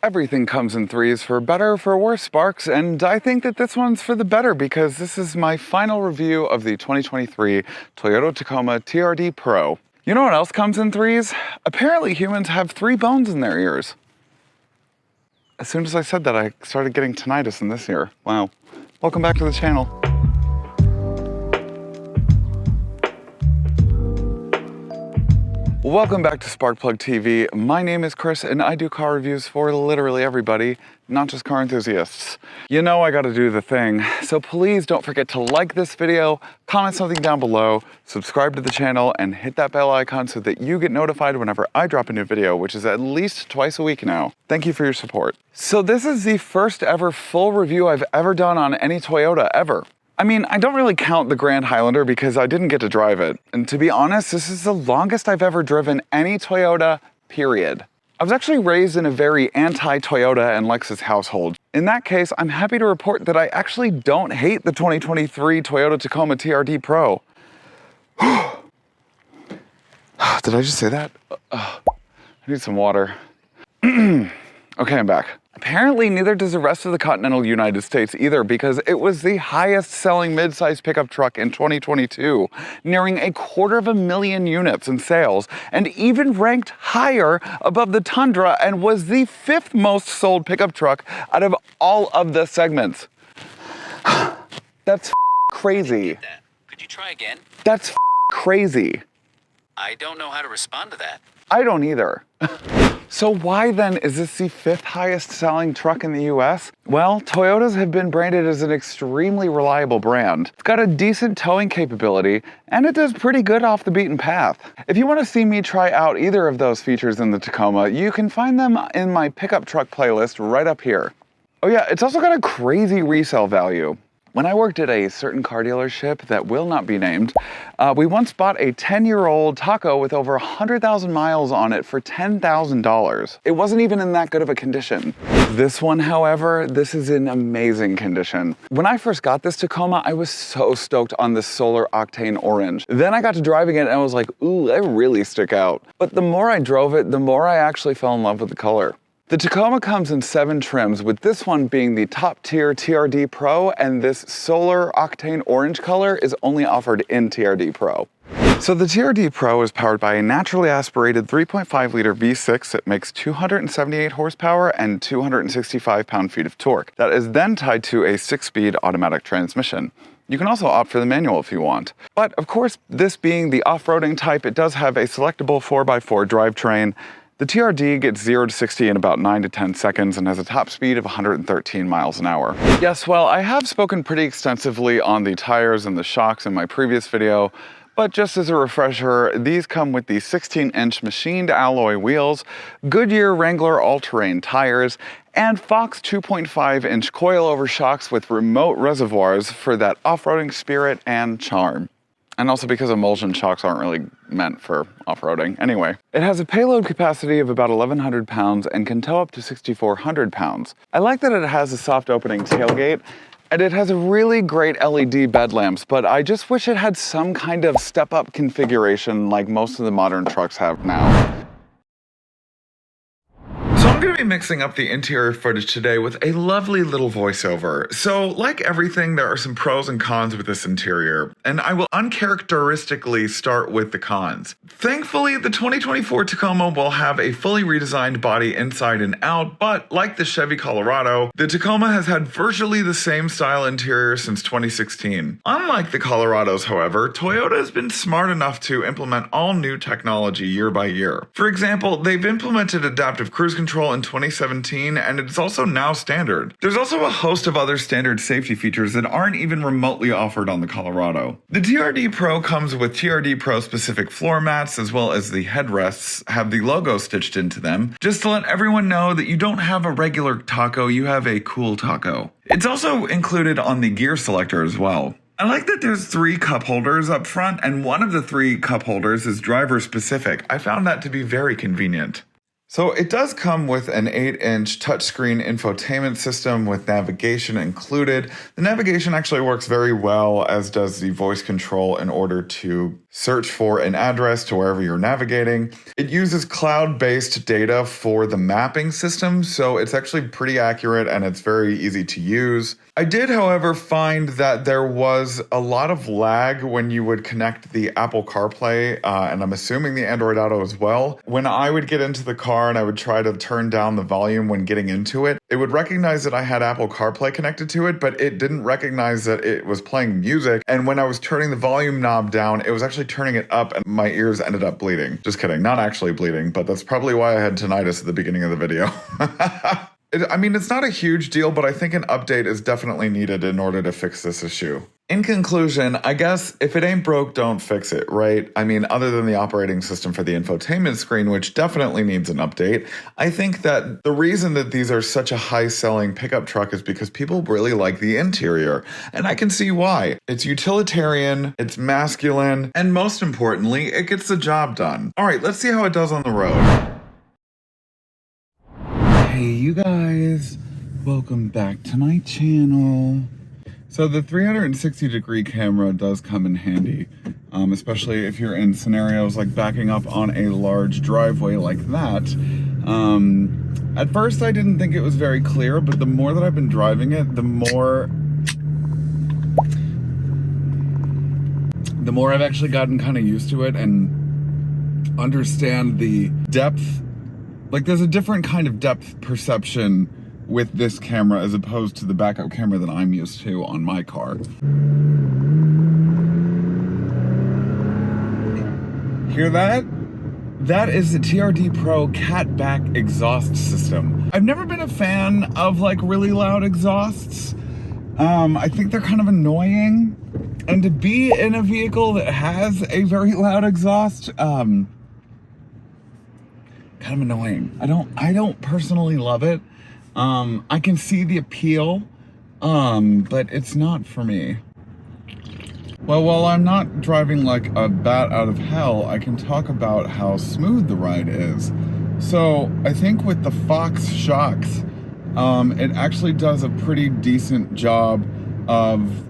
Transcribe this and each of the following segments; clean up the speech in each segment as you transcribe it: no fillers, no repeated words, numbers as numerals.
Everything comes in threes, for better or for worse, Sparks, and I think that this one's for the better because this is my final review of the 2023 Toyota Tacoma TRD Pro. You know what else comes in threes? Apparently humans have 3 bones in their ears. As soon as I said that, I started getting tinnitus in this ear. Wow. Welcome back to the channel. Welcome back to Sparkplug TV. My name is Chris and I do car reviews for literally everybody, not just car enthusiasts. You know I gotta do the thing, so please don't forget to like this video, comment something down below, subscribe to the channel, and hit that bell icon so that you get notified whenever I drop a new video, which is at least twice a week now. Thank you for your support. So this is the first ever full review I've ever done on any Toyota ever. I mean, I don't really count the Grand Highlander because I didn't get to drive it. And to be honest, this is the longest I've ever driven any Toyota, period. I was actually raised in a very anti-Toyota and Lexus household. In that case, I'm happy to report that I actually don't hate the 2023 Toyota Tacoma TRD Pro. Did I just say that? I need some water. Okay, I'm back. Apparently, neither does the rest of the continental United States either, because it was the highest selling mid-size pickup truck in 2022, nearing 250,000 units in sales, and even ranked higher above the Tundra and was the 5th most sold pickup truck out of all of the segments. That's crazy. Could you try again? That's crazy. I don't know how to respond to that. I don't either. So why then is this the 5th highest selling truck in the US? Well, Toyotas have been branded as an extremely reliable brand. It's got a decent towing capability, and it does pretty good off the beaten path. If you want to see me try out either of those features in the Tacoma, you can find them in my pickup truck playlist right up here. Oh yeah, it's also got a crazy resale value. When I worked at a certain car dealership that will not be named, we once bought a 10-year-old Taco with over 100,000 miles on it for $10,000. It wasn't even in that good of a condition. This one, however, this is in amazing condition. When I first got this Tacoma, I was so stoked on the solar octane orange. Then I got to driving it and I was like, ooh, they really stick out. But the more I drove it, the more I actually fell in love with the color. The Tacoma comes in 7 trims, with this one being the top tier TRD Pro, and this solar octane orange color is only offered in TRD Pro. So the TRD Pro is powered by a naturally aspirated 3.5 liter V6 that makes 278 horsepower and 265 pound-feet of torque. That is then tied to a 6-speed automatic transmission. You can also opt for the manual if you want. But of course, this being the off-roading type, it does have a selectable 4x4 drivetrain. The TRD gets 0 to 60 in about 9 to 10 seconds and has a top speed of 113 miles an hour. Yes, well, I have spoken pretty extensively on the tires and the shocks in my previous video, but just as a refresher, these come with the 16-inch machined alloy wheels, Goodyear Wrangler all-terrain tires, and Fox 2.5-inch coilover shocks with remote reservoirs for that off-roading spirit and charm. And also because emulsion shocks aren't really meant for off-roading. Anyway, it has a payload capacity of about 1,100 pounds and can tow up to 6,400 pounds. I like that it has a soft opening tailgate, and it has a really great LED bed lamps, but I just wish it had some kind of step-up configuration like most of the modern trucks have now. I'm going to be mixing up the interior footage today with a lovely little voiceover. So, like everything, there are some pros and cons with this interior, and I will uncharacteristically start with the cons. Thankfully, the 2024 Tacoma will have a fully redesigned body inside and out, but like the Chevy Colorado, the Tacoma has had virtually the same style interior since 2016. Unlike the Colorados, however, Toyota has been smart enough to implement all new technology year by year. For example, they've implemented adaptive cruise control in 2017, and it's also now standard. There's also a host of other standard safety features that aren't even remotely offered on the Colorado. The TRD Pro comes with TRD Pro specific floor mats, as well as the headrests have the logo stitched into them, just to let everyone know that you don't have a regular Taco, you have a cool Taco. It's also included on the gear selector as well. I like that there's 3 cup holders up front, and one of the 3 cup holders is driver specific. I found that to be very convenient. So it does come with an 8-inch touchscreen infotainment system with navigation included. The navigation actually works very well, as does the voice control in order to search for an address to wherever you're navigating. It uses cloud-based data for the mapping system, so it's actually pretty accurate and it's very easy to use. I did, however, find that there was a lot of lag when you would connect the Apple CarPlay, and I'm assuming the Android Auto as well. When I would get into the car and I would try to turn down the volume when getting into it, it would recognize that I had Apple CarPlay connected to it, but it didn't recognize that it was playing music. And when I was turning the volume knob down, it was actually turning it up and my ears ended up bleeding. Just kidding, not actually bleeding, but that's probably why I had tinnitus at the beginning of the video. I mean, it's not a huge deal, but I think an update is definitely needed in order to fix this issue. In conclusion, I guess if it ain't broke, don't fix it, right? I mean, other than the operating system for the infotainment screen, which definitely needs an update, I think that the reason that these are such a high-selling pickup truck is because people really like the interior, and I can see why. It's utilitarian, it's masculine, and most importantly, it gets the job done. All right, let's see how it does on the road. Hey you guys, welcome back to my channel. So the 360-degree camera does come in handy, especially if you're in scenarios like backing up on a large driveway like that. At first I didn't think it was very clear, but the more that I've been driving it, the more I've actually gotten kind of used to it and understand the depth. Like, there's a different kind of depth perception with this camera as opposed to the backup camera that I'm used to on my car. Hear that? That is the TRD Pro catback exhaust system. I've never been a fan of like really loud exhausts. I think they're kind of annoying. And to be in a vehicle that has a very loud exhaust, kind of annoying. I don't personally love it. I can see the appeal, but it's not for me. Well, while I'm not driving like a bat out of hell, I can talk about how smooth the ride is. So I think with the Fox shocks, it actually does a pretty decent job of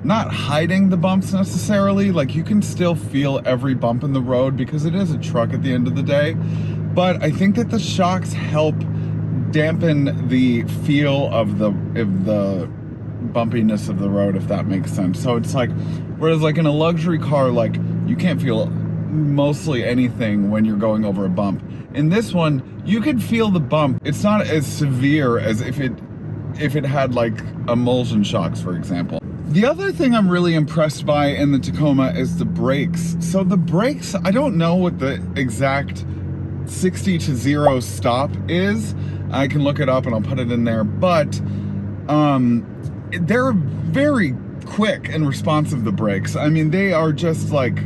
not hiding the bumps necessarily. Like, you can still feel every bump in the road because it is a truck at the end of the day. But I think that the shocks help dampen the feel of the bumpiness of the road, if that makes sense. So it's like, whereas like in a luxury car, like you can't feel mostly anything when you're going over a bump. In this one, you could feel the bump. It's not as severe as if it had like emulsion shocks, for example. The other thing I'm really impressed by in the Tacoma is the brakes. So the brakes, I don't know what the exact 60 to 0 stop is. I can look it up and I'll put it in there, but they're very quick and responsive, the brakes. I mean, they are just like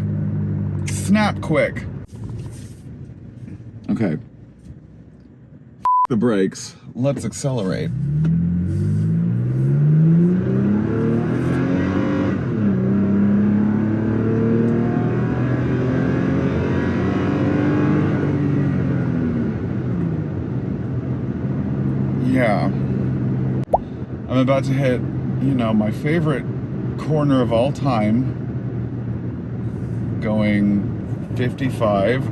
snap quick. Okay. The brakes. Let's accelerate. Yeah, I'm about to hit, you know, my favorite corner of all time, going 55.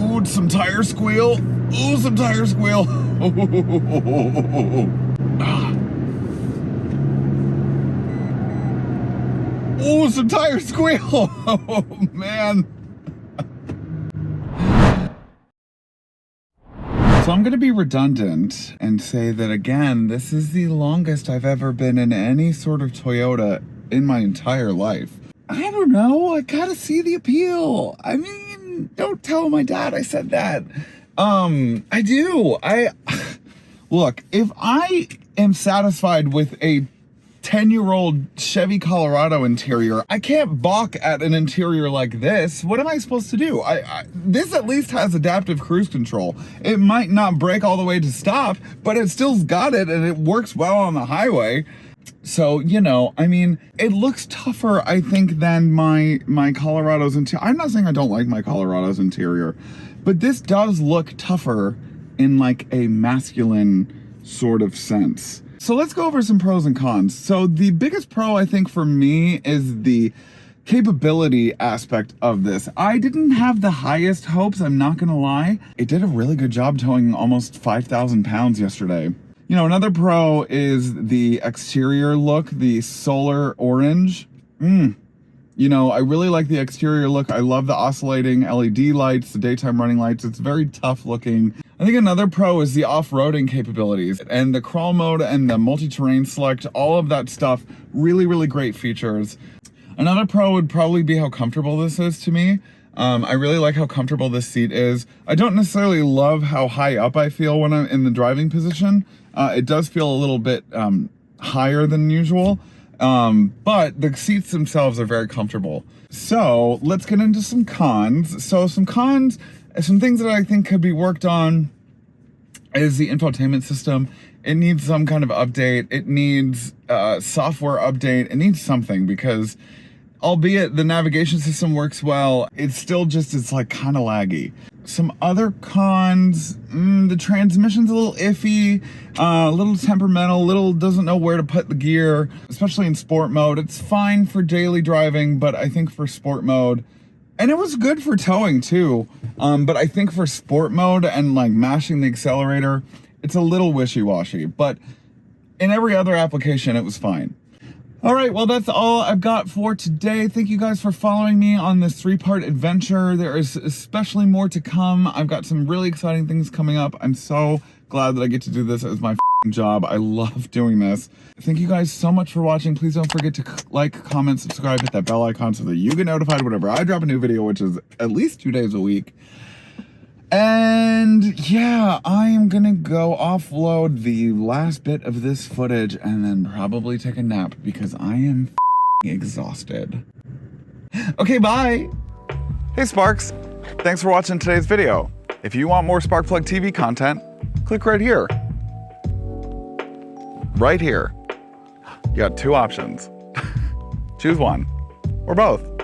Ooh, some tire squeal. Ooh, some tire squeal. Ooh, some tire squeal. Oh, man. So I'm going to be redundant and say that, again, this is the longest I've ever been in any sort of Toyota in my entire life. I don't know. I gotta see the appeal. I mean, don't tell my dad I said that. I do. Look, if I am satisfied with a 10-year-old Chevy Colorado interior, I can't balk at an interior like this. What am I supposed to do? This at least has adaptive cruise control. It might not brake all the way to stop, but it still's got it and it works well on the highway. So, you know, I mean, it looks tougher, I think, than my Colorado's interior. I'm not saying I don't like my Colorado's interior, but this does look tougher in like a masculine sort of sense. So let's go over some pros and cons. So the biggest pro, I think, for me is the capability aspect of this, I didn't have the highest hopes, I'm not gonna lie. It did a really good job towing almost 5,000 pounds yesterday. You know, another pro is the exterior look, the solar orange. You know, I really like the exterior look. I love the oscillating LED lights, the daytime running lights. It's very tough looking. I think another pro is the off-roading capabilities and the crawl mode and the multi-terrain select, all of that stuff, really, really great features. Another pro would probably be how comfortable this is to me. I really like how comfortable this seat is. I don't necessarily love how high up I feel when I'm in the driving position. It does feel a little bit higher than usual. But the seats themselves are very comfortable. So let's get into some cons. So some things that I think could be worked on is the infotainment system. It needs some kind of update. It needs software update. It needs something because albeit the navigation system works well, it's like kind of laggy. Some other cons, the transmission's a little iffy, a little temperamental, doesn't know where to put the gear, especially in sport mode. It's fine for daily driving, but I think for sport mode, and it was good for towing too, but I think for sport mode and like mashing the accelerator, it's a little wishy-washy, but in every other application, it was fine. All right, well, that's all I've got for today. Thank you guys for following me on this 3-part adventure. There is especially more to come. I've got some really exciting things coming up. I'm so glad that I get to do this as my job. I love doing this. Thank you guys so much for watching. Please don't forget to like, comment, subscribe, hit that bell icon so that you get notified whenever I drop a new video, which is at least 2 days a week. And yeah, I am gonna go offload the last bit of this footage and then probably take a nap because I am exhausted. Okay, bye. Hey Sparks, thanks for watching today's video. If you want more Sparkplug TV content, click right here. Right here. You got 2 options. Choose one or both.